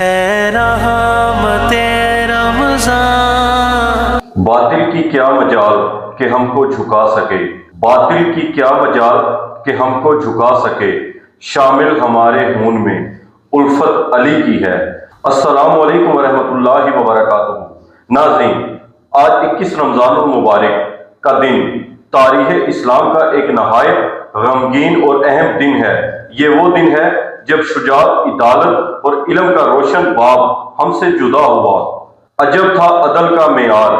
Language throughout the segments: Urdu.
ہے رحمت رمضان۔ باطل کی کیا مجال کہ ہم کو جھکا سکے، باطل کی کیا مجال کہ ہم کو جھکا سکے، شامل ہمارے خون میں الفت علی کی ہے۔ السلام علیکم ورحمۃ اللہ وبرکاتہ۔ ناظرین، آج 21 رمضان المبارک کا دن تاریخ اسلام کا ایک نہایت غمگین اور اہم دن ہے۔ یہ وہ دن ہے جب شجاعت، عدالت اور علم کا روشن باب ہم سے جدا ہوا۔ عجب تھا عدل کا معیار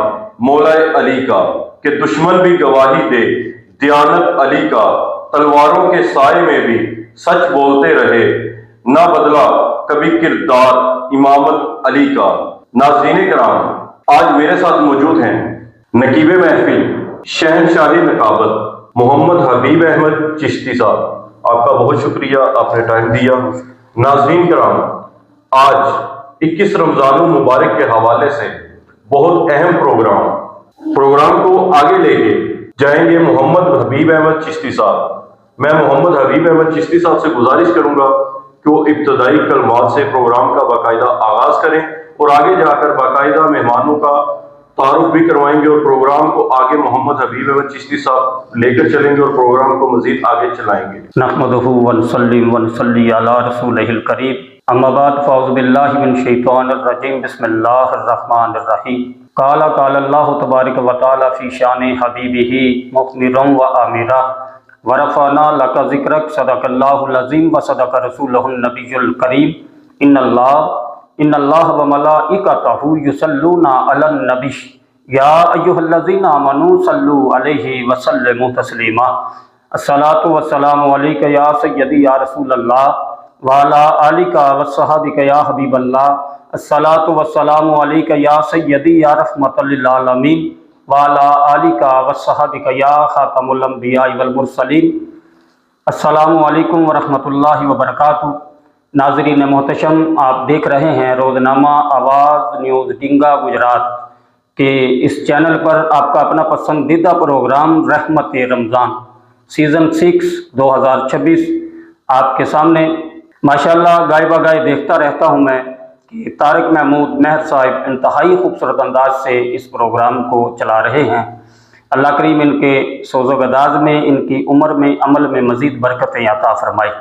مولا علی کا کہ دشمن بھی گواہی دے دیانت علی کا، تلواروں کے سائے میں بھی سچ بولتے رہے، نہ بدلا کبھی کردار امامت علی کا۔ ناظرین کرام، آج میرے ساتھ موجود ہیں نقیب محفل شہنشاہ نقابت محمد حبیب احمد چشتی صاحب۔ آپ کا بہت شکریہ، آپ نے ٹائم دیا۔ ناظرین کرام، آج 21 رمضان المبارک کے حوالے سے بہت اہم پروگرام کو آگے لے کے جائیں گے محمد حبیب احمد چشتی صاحب۔ میں محمد حبیب احمد چشتی صاحب سے گزارش کروں گا کہ وہ ابتدائی کلمات سے پروگرام کا باقاعدہ آغاز کریں اور آگے جا کر باقاعدہ مہمانوں کا تعارف بھی کروائیں گے، اور پروگرام کو آگے محمد حبیب احمد چشتی صاحب لے کر چلیں گے اور پروگرام کو مزید آگے چلائیں گے۔ نحمدہ ونصلی علی رسولہ الکریم، اما بعد فاعوذ باللہ من الشیطان الرجیم، بسم اللہ الرحمن الرحیم۔ قال اللہ تبارک و تعالی فی شان حبیبہ مخبرا و آمرا ورفعنا لک ذکرک، صدق اللہ العظیم و صدق رسولہ النبی الکریم۔ ان اللہ و ملائکتہ یصلون علی النبی یا ایھا الذین آمنوا صلوا علیہ وسلموا تسلیما۔ الصلاۃ والسلام علیک یا سیدی یا رسول اللہ وعلی آلک وصحبک یا حبیب اللہ۔ الصلاۃ والسلام علیک یا سیدی یا رحمۃ للعالمین وعلی آلک وصحبک یا خاتم الانبیاء والمرسلین۔ السلام علیکم ورحمۃ اللہ وبرکاتہ۔ ناظرین محتشم، آپ دیکھ رہے ہیں روزنامہ آواز نیوز ڈنگا گجرات کے اس چینل پر آپ کا اپنا پسندیدہ پروگرام رحمت رمضان سیزن 6 2026 آپ کے سامنے۔ ماشاءاللہ گائے بگائے دیکھتا رہتا ہوں میں کہ طارق محمود مہر صاحب انتہائی خوبصورت انداز سے اس پروگرام کو چلا رہے ہیں۔ اللہ کریم ان کے سوز و گداز میں، ان کی عمر میں، عمل میں مزید برکتیں عطا فرمائے۔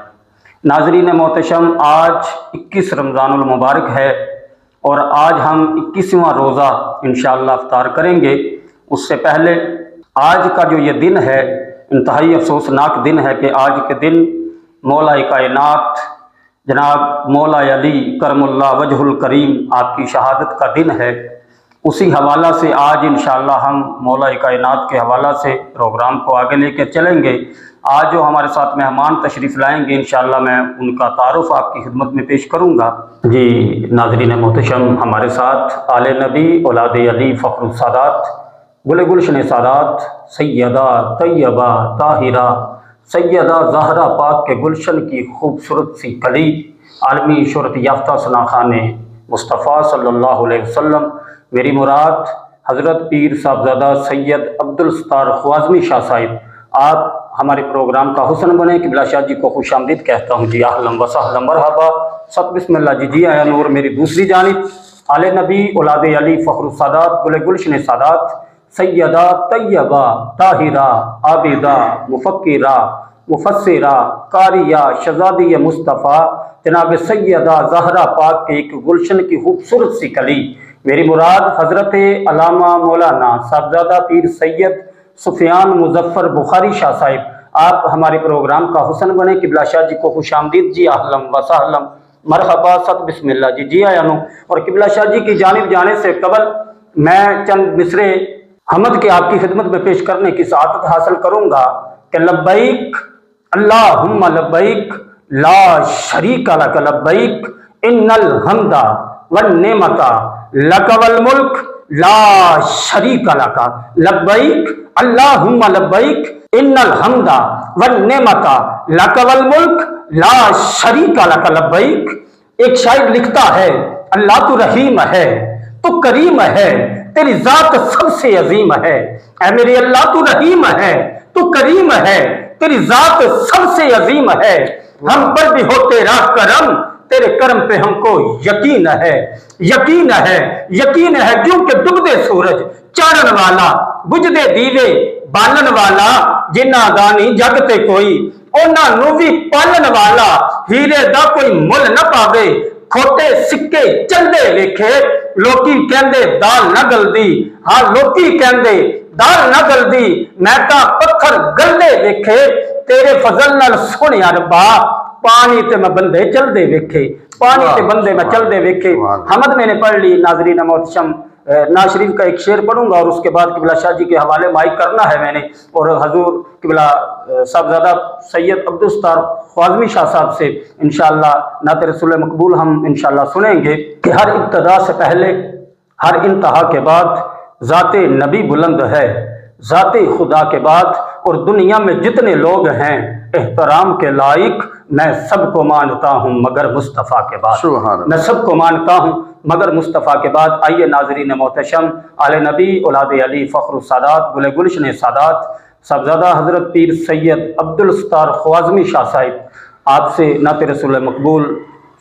ناظرین محتشم، آج 21 رمضان المبارک ہے اور آج ہم 21واں روزہ انشاءاللہ افطار کریں گے۔ اس سے پہلے آج کا جو یہ دن ہے، انتہائی افسوسناک دن ہے کہ آج کے دن مولا کائنات جناب مولا علی کرم اللہ وجہ الکریم آپ کی شہادت کا دن ہے۔ اسی حوالہ سے آج انشاءاللہ ہم مولا کائنات کے حوالہ سے پروگرام کو آگے لے کے چلیں گے۔ آج جو ہمارے ساتھ مہمان تشریف لائیں گے انشاءاللہ میں ان کا تعارف آپ کی خدمت میں پیش کروں گا۔ جی ناظرین محتشم، ہمارے ساتھ آل نبی اولاد علی فخر السادات گل گلشن سادات سیدہ طیبہ طاہرہ سیدہ زہرا پاک کے گلشن کی خوبصورت سی کلی، عالمی شہرت یافتہ ثناخان مصطفیٰ صلی اللہ علیہ وسلم، میری مراد حضرت پیر صاحبزادہ سید عبدالستار خوازمی شاہ صاحب، آپ ہمارے پروگرام کا حسن بنے۔ قبلہ شاہ جی کو خوش آمدید کہتا ہوں۔ جی اہلا و سہلا مرحبا، سب بسم اللہ جی۔ جی آیا نور میری دوسری جانب آل نبی اولاد علی فخر السادات گل گلشن سادات سیدہ طیبہ طاہرہ عابدہ مفکرہ مفسرہ قاریہ شہزادی مصطفیٰ جناب سیدہ زہرا پاک کے ایک گلشن کی خوبصورت سی کلی، میری مراد حضرت علامہ مولانا صاحبزادہ پیر سید سفیان مظفر بخاری شاہ صاحب، آپ ہمارے پروگرام کا حسن بنے۔ قبلہ شاہ جی کو خوش آمدید۔ جی اہلا و سہلا مرحبا، ست بسم اللہ جی۔ جی آیا نو۔ اور قبلہ شاہ جی کی جانب جانے سے قبل میں چند مصرے حمد کے آپ کی خدمت میں پیش کرنے کی سعادت حاصل کروں گا کہ لبیک اللہم لبیک لا شریک لک لبیک ان الحمد والنعمت لک والملک لا شریک لک لبیک اللہم لبیک ان الحمد والنعمت لک والملک لا شریک لک لبیک۔ ایک شاعر لکھتا ہے، اللہ تو رحیم ہے، تو کریم ہے، تیری ذات سب سے عظیم ہے۔ اے میرے اللہ تو رحیم ہے، تو کریم ہے، تیری ذات سب سے عظیم ہے۔ ہم پر بھی ہو تیرا کرم، تیرے کرم پہ ہم کو یقین ہے، یقین ہے، یقین ہے، کیونکہ ڈوبدے سورج چاڑن والا، بجھدے دیوے بالن والا، جنہ دانی جگ تے کوئی اونا نو بھی پالن والا، ہیرے دا کوئی مل نہ پاوے، کھوٹے سکے چندے ویکھے، لوکی کہندے دال نہ گلدی، ہاں لوکی کہندے دال نہ گلدی، میں تاں پتھر گلدے ویکھے، تیرے فضل نال سونیا ربا، پانی تے میں بندے چل دے ویکھے، پانی تے بندے میں چل دے ویکھے۔ حمد میں نے پڑھ لی، ناظرین محتشم ناز شریف کا ایک شعر پڑھوں گا اور اس کے بعد قبلہ شاہ جی کے حوالے مائک کرنا ہے میں نے، اور حضور قبلہ صاحبزادہ سید عبدالستار خوازمی شاہ صاحب سے انشاءاللہ نعت رسول مقبول ہم انشاءاللہ سنیں گے کہ ہر ابتدا سے پہلے ہر انتہا کے بعد ذات نبی بلند ہے، ذات خدا کے بعد، اور دنیا میں جتنے لوگ ہیں احترام کے لائق، میں سب کو مانتا ہوں مگر مصطفیٰ کے بعد، میں سب کو مانتا ہوں مگر مصطفیٰ کے بعد۔ آئیے ناظرین محتشم، آل نبی اولاد علی فخر السادات گل گلشن سادات صاحبزادہ حضرت پیر سید عبدالستار خوازمی شاہ صاحب آپ سے نعت رسول مقبول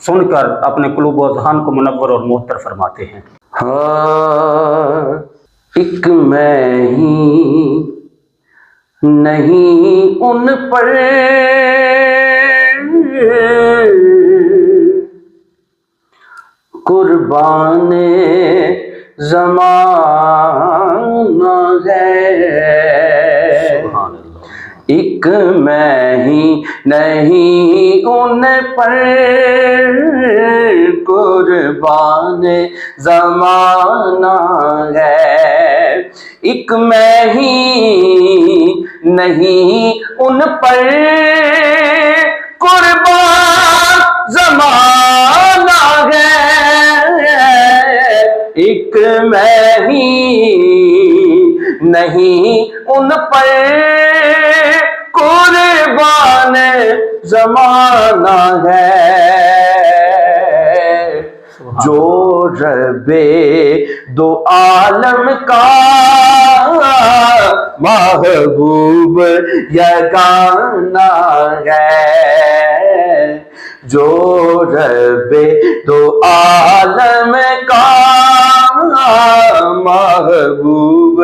سن کر اپنے قلوب و اذہان کو منور اور محتر فرماتے ہیں۔ ہاں ایک میں ہی نہیں ان پر قربان زمانہ ہے، ایک میں ہی نہیں ان پر قربان زمانہ ہے، ایک میں ہی نہیں ان پر قربان زمانہ ہے، ایک میں ہی نہیں ان پر قربان زمانہ ہے، جو رب دو عالم کا محبوب یگانہ ہے، جو رب دو عالم کا محبوب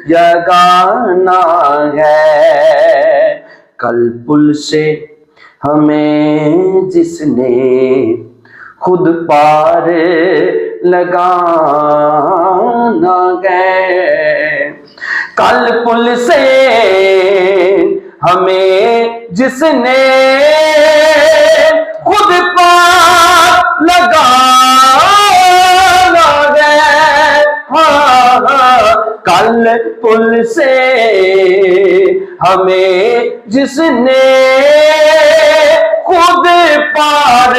یگانہ ہے، کل پل سے ہمیں جس نے خود پار لگانا ہے، کل پل سے ہمیں جس نے خود پار لگانا ہے، ہاں کل پل سے ہمیں جس نے خود پار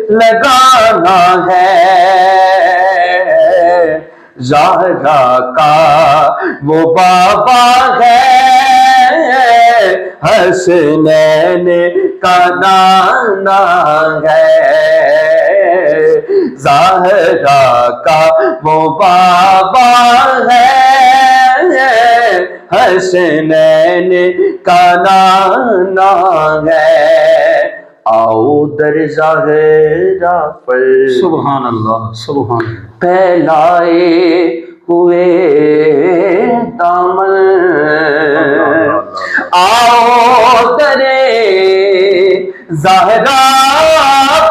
لگانا ہے، زہرا کا وہ بابا ہے، حسنین کا نانا ہے، زہرا کا وہ بابا ہے، حسنین کا نانا ہے، آؤ در زہرا پر سبحان اللہ، سبحان اللہ، پھیلائے ہوئے دامن، آؤ در زہرا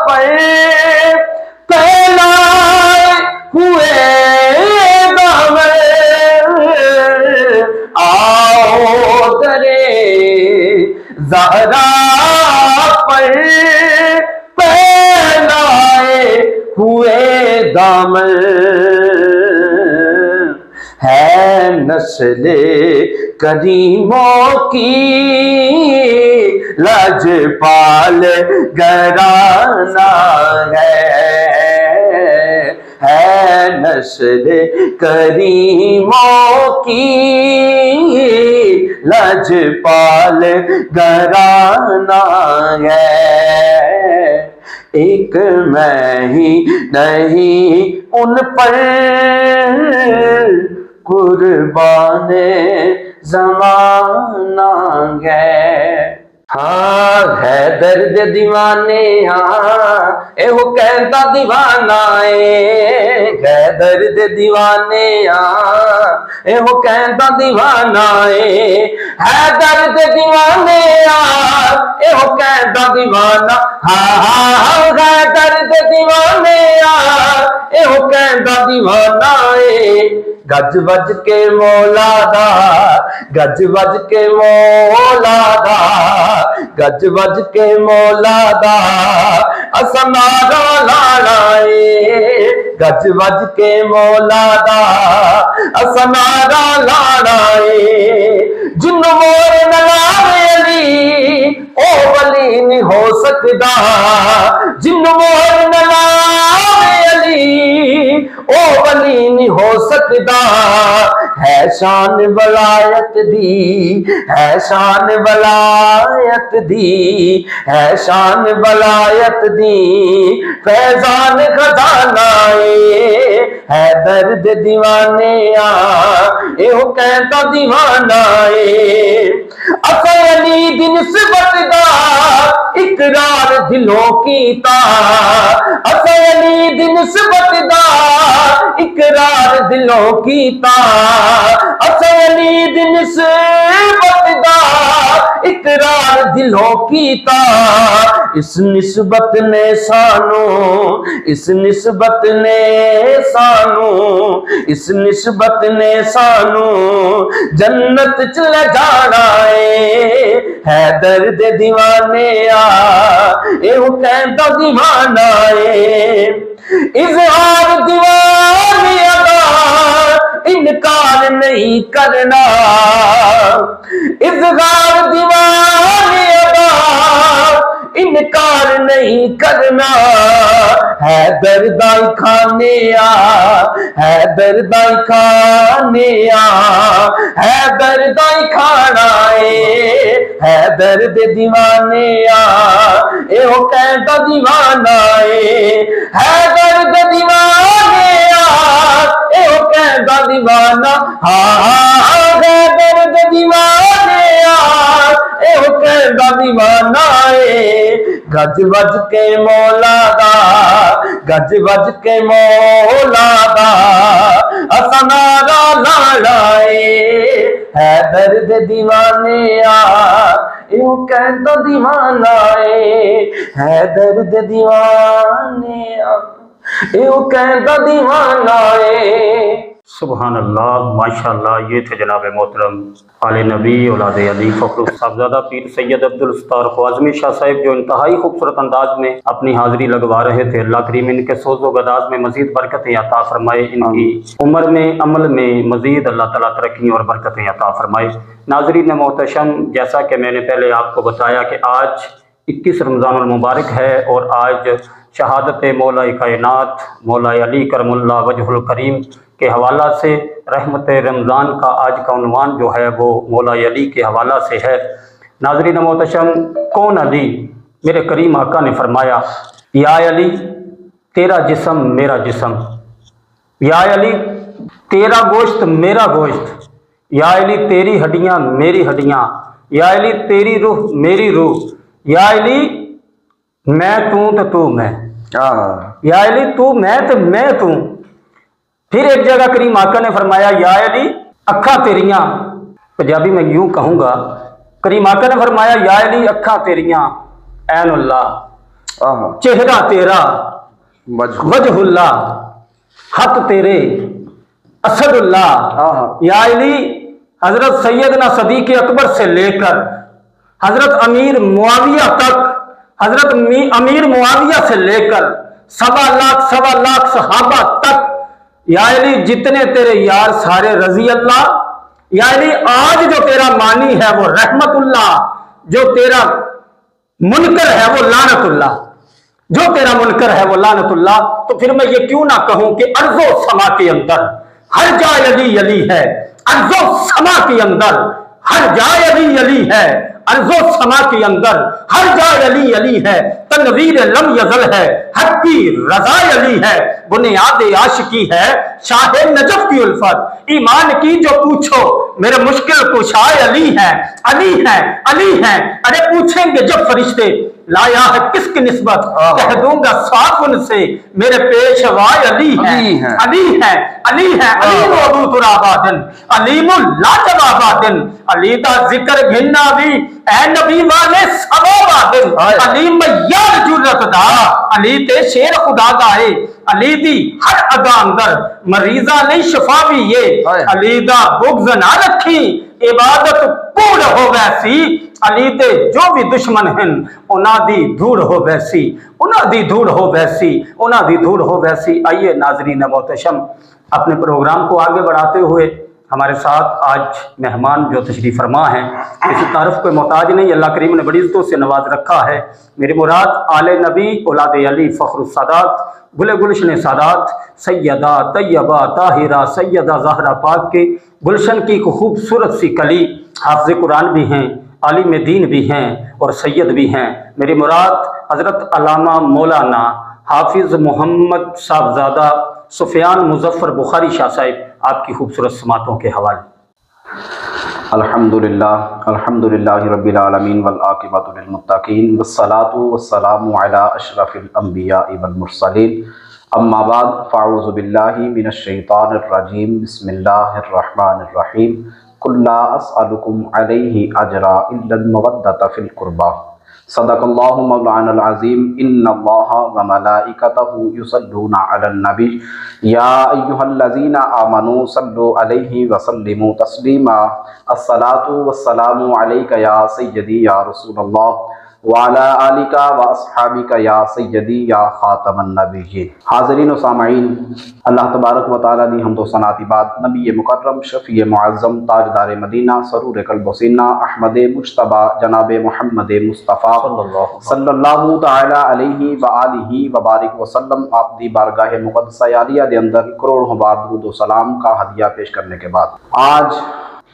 پر پھیلائے ہوئے دامن، آؤ در زہرا پر پھیلائے ہوئے دامن، ہے نسل کریموں کی لاجپال گھرانہ ہے نسل کریموں کی لاجپال گھرانہ ہے، ایک میں ہی نہیں ان پر قربان زمانہ ہے۔ ہاں ہے درد دیوانے ہاں ایہو کہندا دیوانہ ہے درد دیوانے ہاں ایہو کہندا دیوانہ ہے درد دیوانے ہاں ایہو کہندا دیوانہ ہاں ہاں ہے درد دیوانے ہاں ایہو کہندا دیوانہ گج وج کے مولا دا گج وج کے مولا دا گج وج کے مولا دا اساں نعرہ لانا اے گج وج کے مولا دا اساں نعرہ لانا اے جنوں مور نہ لاوے علی او ولی نہیں ہو سکدا جنوں مور نہ لاوے علی او ولی نہیں ہو سکدا ہے شان ولایت دی ہے شان ولایت دی ہے شان ولایت دی فیضان خزانہ ہے درد دیوانے ایہو کہندا دیوانہ اساں علی دی نسبت دا اقرار دلوں کیتا اساں علی دی نسبت دا اقرار دلوں کیتا اساں علی دی نسبت دا اقرار دلوں کیتا اس نسبت نے سانو اس نسبت نے سانو اس نسبت نے سانو جنت چ لے جانا ہے درد دیوانے ایہو کہندا دیوانہ اظہار دیوانے دا انکار نہیں کرنا اظہار دیوانے دا انکار نہیں کرنا ہے دردائی کھانے ہے دردائی کھانے ہے دردائی کھانا ہے درد دیوانے ایہو کہندا دیوانہ ہے درد دیوانے ایہو کہندا دیوانہ ہاں ہے درد دیوانے ایہو کہندا دیوانہ گج وج کے مولا دا گج وج کے مولا دا اساں نعرہ لانا ہے درد دیوانے ایہو کہندا دیوانہ ہے درد دیوانے ایہو کہندا دیوانہ سبحان اللہ ماشاءاللہ۔ یہ تھے جناب محترم آل نبی اولاد علی فخر صاحبزادہ پیر سید عبدالستار خوازمی شاہ صاحب، جو انتہائی خوبصورت انداز میں اپنی حاضری لگوا رہے تھے۔ اللہ کریم ان کے سوز و گداز میں مزید برکتیں عطا فرمائے، ان کی عمر میں عمل میں مزید اللہ تعالیٰ ترقی اور برکتیں عطا فرمائے۔ ناظرین محتشم، جیسا کہ میں نے پہلے آپ کو بتایا کہ آج 21 رمضان المبارک ہے، اور آج شہادت مولا کائنات مولا علی کرم اللہ وجہ الکریم کے حوالہ سے رحمت رمضان کا آج کا عنوان جو ہے وہ مولا علی کے حوالہ سے ہے۔ ناظرین محتشم، کون علی؟ میرے کریم آقا نے فرمایا، یا علی تیرا جسم میرا جسم، یا علی تیرا گوشت میرا گوشت، یا علی تیری ہڈیاں میری ہڈیاں، یا علی تیری روح میری روح، یا علی میں تو میں، یا علی تو میں تو میں تو۔ پھر ایک جگہ کریم آقا نے فرمایا، یا علی اکھاں تیریاں، پنجابی میں یوں کہوں گا، کریم آقا نے فرمایا، یا علی اکھاں تیریاں عین اللہ، چہرہ تیرا وجہ اللہ، خط تیرے اسد اللہ۔ یا علی حضرت سیدنا صدیق اکبر سے لے کر حضرت امیر معاویہ تک، حضرت امیر معاویہ سے لے کر 1.25 لاکھ صحابہ تک، یا علی جتنے تیرے یار سارے رضی اللہ۔ یا علی آج جو تیرا مانی ہے وہ رحمت اللہ، جو تیرا منکر ہے وہ لعنت اللہ، جو تیرا منکر ہے وہ لعنت اللہ۔ تو پھر میں یہ کیوں نہ کہوں کہ ارض و سما کے اندر ہر جائے علی علی ہے، ارض و سما کے اندر ہر جائے علی علی ہے، ارض و سما کے اندر ہر جائے علی علی ہے، تنویر لم یزل ہے، حق کی رضا علی ہے، بنیاد عاشقی ہے شاہ نجف کی الفت، ایمان کی جو پوچھو میرے مشکل کشا علی ہے، علی ہے، علی ہے۔ ارے پوچھیں گے جب فرشتے لایا ہے کس کی نسبت، کہہ دوں گا صاف ان سے میرے پیشوا علی ہے، علی ہے، علی ہے، علیم ابو ترابادن، علیم لاجوابادن، علی دا ذکر گھننا بھی اے نبی والے ثوابادن، علیم یار جرت دا، علی تے شیر خدا دا ہے، علی دی ہر ادا اندر مریضہ نہیں شفا بھی یہ، علی دا بغض نہ رکھی عبادت پور ہو ویسی، علی تے جو بھی دشمن ہیں انہاں دی دھوڑ ہو ویسی، انہاں دی دھوڑ ہو ویسی، انہاں دی دھوڑ ہو ویسی۔ آئیے ناظرین محتشم، اپنے پروگرام کو آگے بڑھاتے ہوئے ہمارے ساتھ آج مہمان جو تشریف فرما ہیں کسی تعارف کو محتاج نہیں، اللہ کریم نے بڑی عزتوں سے نواز رکھا ہے۔ میری مراد آل نبی اولاد علی فخر السادات گل گلشن سادات سیدہ طیبہ طاہرہ سیدہ زہرا پاک کے گلشن کی ایک خوبصورت سی کلی، حافظ قرآن بھی ہیں، عالم دین بھی ہیں اور سید بھی ہیں۔ میری مراد حضرت علامہ مولانا حافظ محمد صاحبزادہ سفیان مظفر بخاری شاہ صاحب آپ کی خوبصورت سماعتوں کے حوالے۔ الحمدللہ رب العالمین والعاقبۃ للمتقین والصلاۃ والسلام علی اشرف الانبیاء والمرسلین، اما بعد فاعوذ باللہ من الشیطان الرجیم، بسم اللہ الرحمن الرحیم، قل لا اسألکم علیہ اجرا الا المودۃ فی القربى، صدق اللہ مولانا العظیم، ان اللہ وملائکتہ یصلون علی النبی یا ایہا الذین آمنوا صلوا علیہ وسلموا تسلیما، الصلاۃ والسلام علیک یا سیدی یا رسول اللہ وعلی آلک واصحابک یا سیدی یا خاتم النبیین۔ حاضرین و سامعین، اللہ تبارک و تعالیٰ دی حمد و ثناء بعد نبی مکرم شفیع معظم تاجدار مدینہ سرور قلب و سینہ احمد مجتبی جناب محمد مصطفیٰ صلی اللہ تعالی علیہ وآلہ وبارک وسلم آپ دی بارگاہ مقدسہ عالیہ دے اندر کروڑوں بار درود و سلام کا ہدیہ پیش کرنے کے بعد آج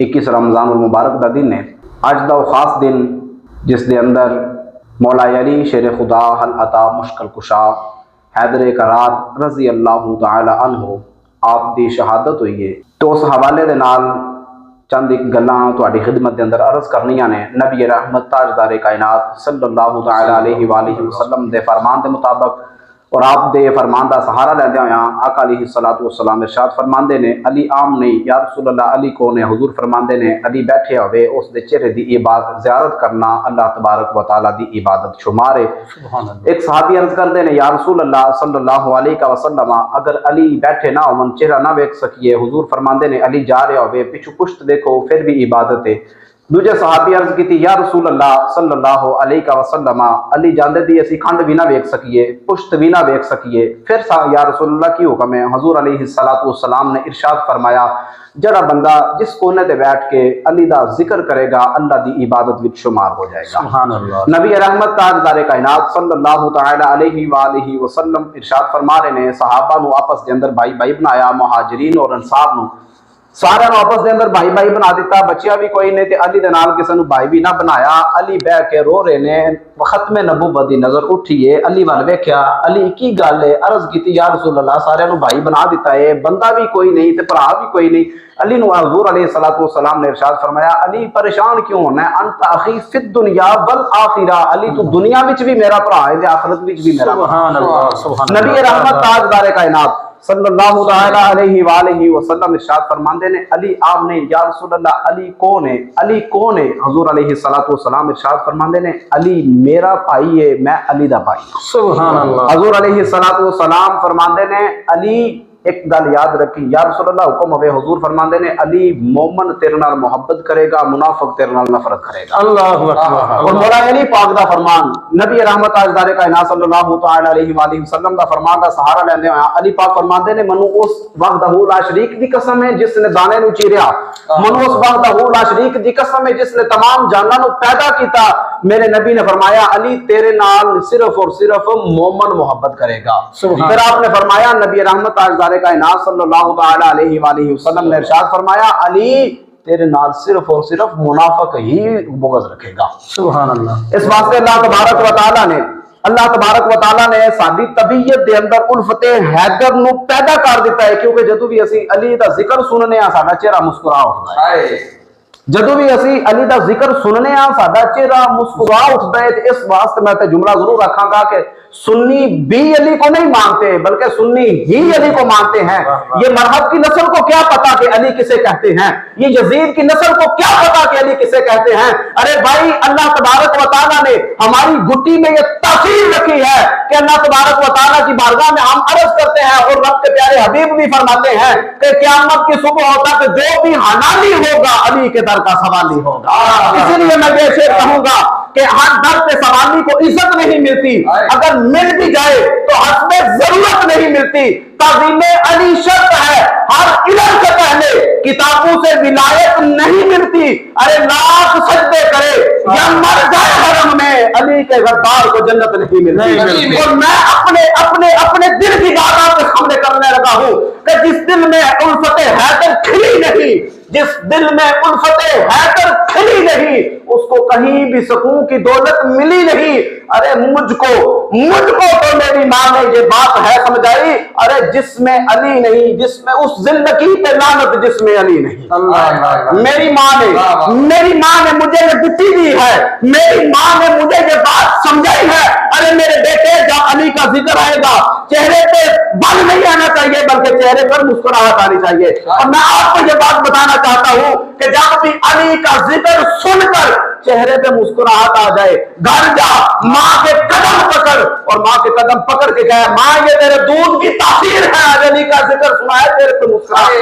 21 رمضان المبارک دا دن ہے۔ آج دا خاص دن جس دے اندر مولا علی شیر خدا حل عطا مشکل کشا حیدر کرار رضی اللہ تعالی عنہ آپ دی شہادت ہوئی ہے، تو اس حوالے دے نال چند ایک گلاں تہاڈی خدمت دے اندر عرض کرنیاں نے۔ نبی رحمت تاجدار کائنات صلی اللہ تعالی علیہ وآلہ وسلم دے فرمان دے مطابق اور آپ دے فرمان دا سہارا لیندے ہویاں آقا علیہ الصلوۃ والسلام ارشاد فرماندے نے علی عام نہیں یا رسول اللہ، علی کون ہے؟ حضور فرماندے نے علی بیٹھے ہوئے اس دے چہرے دی عبادت زیارت کرنا اللہ تبارک و تعالی دی عبادت شمار ہے۔ ایک صحابی عرض کردے نے یا رسول اللہ صلی اللہ علیہ وسلم اگر علی بیٹھے نہ ہون چہرہ نہ ویکھ سکیے، حضور فرماندے نے علی جا رہے ہوئے پیچھو پشت دیکھو پھر بھی عبادت ہے۔ دوجے صحابی عرض کی تھی یا رسول اللہ صلی اللہ علیہ وسلم علی جاندے دی اسی کھنڈ بھی نہ ویکھ سکیے، پشت بھی نہ ویکھ سکیے، پھر یا رسول اللہ کی حکم ہے؟ حضور علیہ السلام نے ارشاد فرمایا جڑا بندہ جس کونے تے بیٹھ کے علی دا ذکر کرے گا اللہ دی عبادت وچ شمار ہو جائے گا۔ سبحان اللہ۔ نبی رحمت تاجدار کائنات صلی اللہ تعالی علیہ وآلہ وسلم ارشاد فرما رہے نے صحابہ نو آپس دے اندر بھائی بھائی بنایا، مہاجرین اور انصار نو سارے نو آپس دے اندر بھائی بھائی بنا دیتا، بچیا بھی کوئی نہیں تے علی دے نال کسے نو بھائی بھی نہ بنایا۔ علی بہ کے رو رہے نے، ختم نبوت دی نظر اٹھیے، علی وال ویکھیا، علی کی گل ہے؟ عرض کیتی یا رسول اللہ سارے نو بھائی بنا دیتا ہے، بندہ بھی کوئی نہیں تے بھرا بھی کوئی نہیں۔ علی نو حضور علیہ السلام نے ارشاد فرمایا علی پریشان کیوں ہونا ہے؟ انت اخی فی الدنیا والآخرہ، علی تو دنیا وچ بھی میرا بھرا ہے تے آخرت وچ بھی میرا بھرا ہے۔ نبی رحمت تاجدار کائنات صلی اللہ تعالی علیہ وآلہ وسلم ارشاد فرماندے نے علی آپ نے یا رسول اللہ علی کون ہے؟ علی کون ہے؟ حضور علیہ السلام ارشاد فرماندے نے علی میرا بھائی ہے، میں علی دا بھائی ہوں۔ سبحان اللہ۔ حضور علیہ السلام فرماندے نے علی ایک گل یاد رکھی یا رسول اللہ حکم ہوئے، حضور فرماندے نے علی مومن تیرے نال محبت کرے گا، منافق تیرے نال نفرت کرے گا۔ اللہ اکبر۔ اور مولا علی پاک دا فرمان نبی رحمت تاجدار کائنات صلی اللہ تعالی علیہ وآلہ وسلم دا فرمان دا سہارا لیندے ہوئے علی پاک فرماندے نے منو اس وحدہ لا شریک دی قسم ہے جس نے دانے نو چیریا، منو اس وحدہ لا شریک دی قسم ہے جس نے تمام جاناں نو پیدا کیتا، میرے نبی نے فرمایا علی تیرے نال صرف اور صرف مومن محبت کرے گا۔ پھر آپ نے فرمایا نبی رحمت تاجدار کائنات صلی اللہ تعالی علیہ وآلہ وسلم نے ارشاد فرمایا علی تیرے نال صرف اور صرف منافق ہی بغض رکھے گا۔ سبحان اللہ۔ اس واسطے اللہ تبارک و تعالیٰ نے ساری طبیعت دے اندر الفت حیدر نو پیدا کر دیتا ہے، کیونکہ جدو بھی اسی علی دا ذکر سننے ہاں ساڈا چہرہ مسکرا اٹھتا ہے، جدو بھی اسی علی دا ذکر سننے ہاں ساڈا چہرہ مسکرا اٹھتا ہے۔ اس واسطے میں تے جملہ ضرور رکھاں گا کہ سنی بھی علی کو نہیں مانتے بلکہ سنی ہی علی کو مانتے ہیں۔ یہ مرحب کی نسل کو کیا پتا کہ علی کسے کہتے ہیں، یہ یزید کی نسل کو کیا پتا کہ علی کسے کہتے ہیں۔ ارے بھائی اللہ تبارک و تعالیٰ نے ہماری گٹی میں یہ تاثیر رکھی ہے کہ اللہ تبارک و تعالیٰ کی بارگاہ میں ہم عرض کرتے ہیں، اور رب کے پیارے حبیب بھی فرماتے ہیں کہ قیامت کی صبح ہوتا کہ جو بھی حلالی ہوگا علی کے در کا سوالی ہوگا۔ اسی لیے میں یہ شعر کہوں گا کہ ہر در کے سوالی کو عزت نہیں ملتی، اگر مل بھی جائے تو حسب ضرورت نہیں ملتی۔ تعظیم علی شرط ہے، ہر علم سے پہلے کتابوں سے ولایت نہیں ملتی۔ ارے لاکھ سجدے کرے یا مر جائے حرم میں، علی کے غدار کو جنت نہیں ملتی۔ اور میں اپنے دل کی بات آپ کے سامنے کرنے لگا ہوں کہ جس دل میں الفت حیدر کھلی نہیں، جس دل میں الفت حیدر کھلی نہیں، اس کو کہیں بھی سکون کی دولت ملی نہیں۔ ارے مجھ کو تو میری ماں نے یہ بات ہے سمجھائی، ارے جس میں علی نہیں، جس میں اس زندگی پہ لعنت جس میں علی نہیں۔ میری ماں نے مجھے یہ گٹی دی ہے، میری ماں نے مجھے یہ بات سمجھائی ہے۔ ارے میرے بیٹے جب علی کا ذکر آئے گا چہرے پہ بل نہیں آنا چاہیے بلکہ چہرے پر مسکراہٹ آنی چاہیے۔ اور میں آپ کو یہ بات بتانا چاہتا ہوں کہ جب بھی علی کا ذکر سن کر چہرے پہ مسکراہٹ آ جائے، گھر جا ماں کے قدم پکڑ، اور ماں کے قدم پکڑ کے کہے ماں یہ تیرے دودھ کی تاثیر ہے، علی کا ذکر سنا ہے چہرے پہ مسکراہٹ۔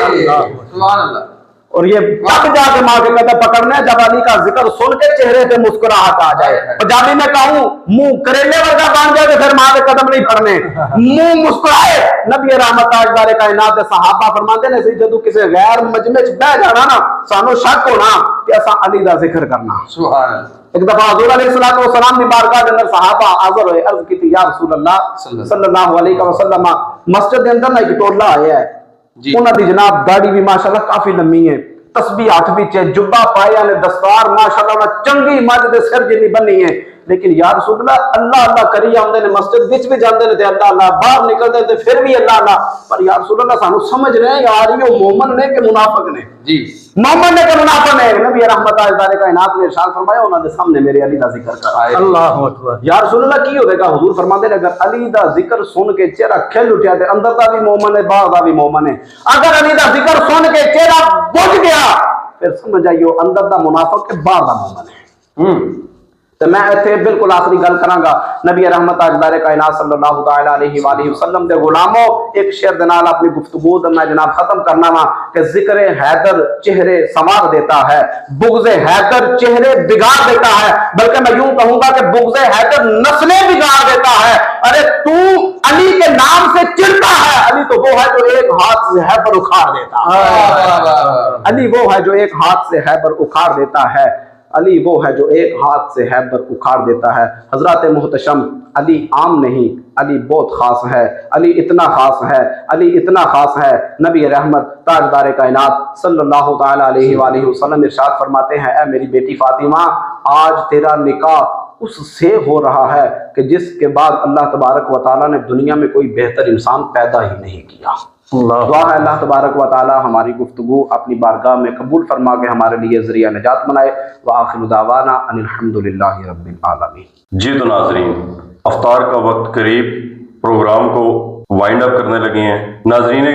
سبحان اللہ۔ اور یہ تب جا کے ماں کے قدم پکڑنے جب علی کا ذکر سن کے چہرے پہ مسکراہٹ آ جائے۔ پنجابی میں کہوں منہ کریلے ورگا بن جائے تو پھر ماں کے قدم نہیں پھڑنے، منہ مسکرائے۔ نبی رحمت تاجدار کائنات صحابہ فرماتے ہیں جدو کسی غیر مجمع چ بہ جانا نا سانو شک ہونا کہ اساں علی دا ذکر کرنا۔ سبحان اللہ۔ ایک دفعہ حضور علیہ الصلوۃ والسلام دی بارگاہ دے اندر صحابہ حاضر ہوئے، عرض کی یا رسول اللہ صلی اللہ علیہ وسلم، مسجد دے اندر نا ایک ٹولا آیا ہے، انہاں دی جناب داڑھی بھی ماشاءاللہ کافی لمبی ہے، تسبیح ہاتھ وچ ہے، جبہ پایا نے، دستار ماشاءاللہ چنگی مجھ دے سر جنی بنی ہے، لیکن یا رسول اللہ کری آندے نے، مسجد وچ بھی جاندے نے تے اللہ باہر نکلدے تے پھر بھی اللہ، پر یا رسول اللہ سانو سمجھ نہیں آ رہی وہ مومن نے کہ منافق نے؟ جی مومن نے کہ منافق نے؟ نبی رحمت تاجدار کائنات نے ارشاد فرمایا انہاں دے سامنے میرے علی دا ذکر کر۔ اللہ اکبر۔ یا رسول اللہ کی ہوے گا؟ حضور فرماندے نے اگر علی دا ذکر سن کے چہرہ کھل اٹھیا تے اندر دا بھی مومن ہے باہر دا بھی مومن ہے، اگر علی دا ذکر سن کے چہرہ بجھ گیا پھر سمجھ جائیو اندر دا منافق ہے باہر دا مومن ہے۔ تو میں ایتھے بالکل آخری گل کراں گا، نبی رحمت تاجدار کائنات صلی اللہ تعالی علیہ وآلہ وسلم دے غلاموں، ایک شعر دے نال اپنی گفتگو میں جناب ختم کرنا وا کہ ذکر حیدر چہرے سنوار دیتا ہے، بغض حیدر چہرے بگاڑ دیتا ہے، بلکہ میں یوں کہوں گا کہ بغض حیدر نسلیں بگاڑ دیتا ہے۔ ارے تو علی کے نام سے چڑھتا ہے، علی تو وہ ہے جو ایک ہاتھ سے حیبر اکھاڑ دیتا ہے، علی وہ ہے جو ایک ہاتھ سے حیبر اکھاڑ دیتا ہے، علی وہ ہے جو ایک ہاتھ سے حیبر اکھاڑ دیتا ہے۔ حضرات محتشم، علی عام نہیں، علی بہت خاص ہے، علی اتنا خاص ہے، علی اتنا خاص ہے، نبی رحمت تاجدار کائنات صلی اللہ تعالی علیہ وآلہ وسلم ارشاد فرماتے ہیں اے میری بیٹی فاطمہ، آج تیرا نکاح اس سے ہو رہا ہے کہ جس کے بعد اللہ تبارک و تعالیٰ نے دنیا میں کوئی بہتر انسان پیدا ہی نہیں کیا۔ دعا ہے اللہ تبارک و تعالی ہماری گفتگو اپنی بارگاہ میں قبول فرما کے ہمارے لیے ذریعہ نجات بنائے۔ وآخر دعوانا ان الحمدللہ رب العالمین۔ جی تو ناظرین، افطار کا وقت قریب، پروگرام کو وائنڈ اپ کرنے لگے ہیں۔ ناظرین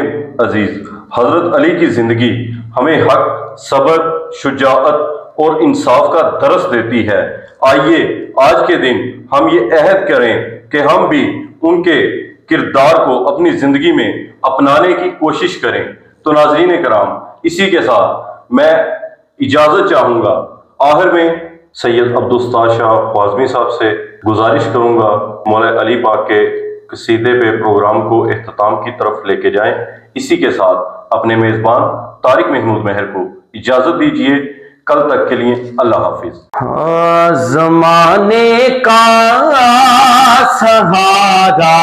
عزیز، حضرت علی کی زندگی ہمیں حق، صبر، شجاعت اور انصاف کا درس دیتی ہے۔ آئیے آج کے دن ہم یہ عہد کریں کہ ہم بھی ان کے کردار کو اپنی زندگی میں اپنانے کی کوشش کریں۔ تو ناظرین کرام، اسی کے ساتھ میں اجازت چاہوں گا۔ آخر میں سید عبدالستار شاہ خوازمی صاحب سے گزارش کروں گا مولا علی پاک کے قصیدے پہ پروگرام کو اختتام کی طرف لے کے جائیں۔ اسی کے ساتھ اپنے میزبان طارق محمود مہر کو اجازت دیجیے۔ کل تک کے لیے اللہ حافظ۔ زمانے کا سہارا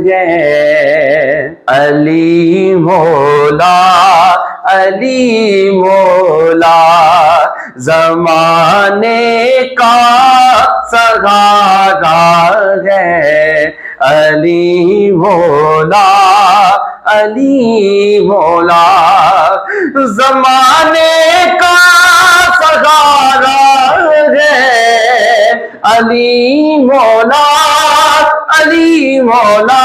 ہے علی مولا، علی مولا زمانے کا سہارا ہے علی مولا علی مولا زمانے کا سہارا ہے علی مولا علی مولا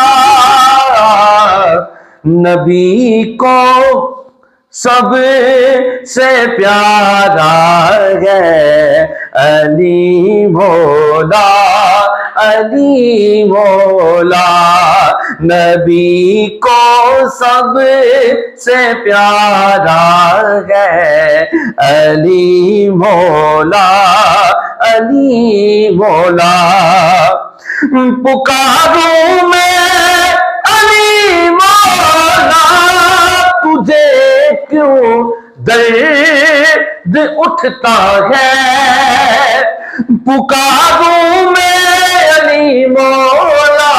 نبی کو سب سے پیارا ہے علی مولا علی مولا نبی کو سب سے پیارا ہے علی مولا علی مولا پکاروں میں علی مولا تجھے کیوں درد اٹھتا ہے پکاروں میں علی مولا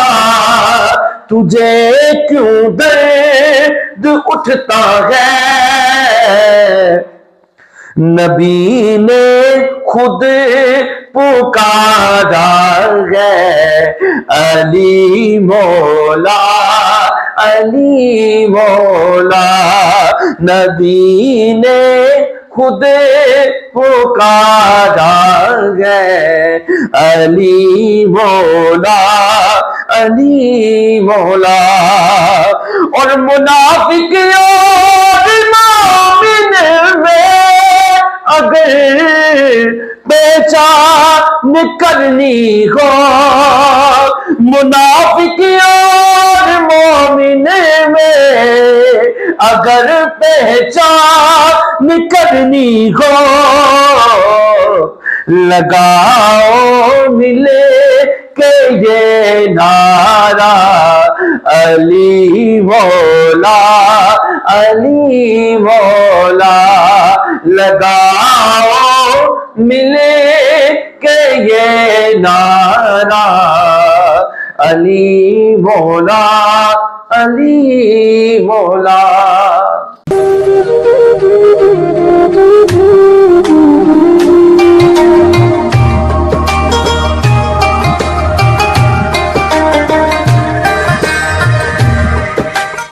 تجھے کیوں درد اٹھتا ہے نبی نے خود پکارا ہے علی مولا علی مولا نبی نے خود پکارا ہے علی مولا علی مولا اور منافق اور مومن میں اگر پہچان کرنی ہو منافق اور مومن میں اگر پہچان کرنی ہو لگاؤ ملے کہ یہ نعرہ علی مولا علی مولا لگاؤ ملے کہ یہ نعرہ علی مولا علی مولا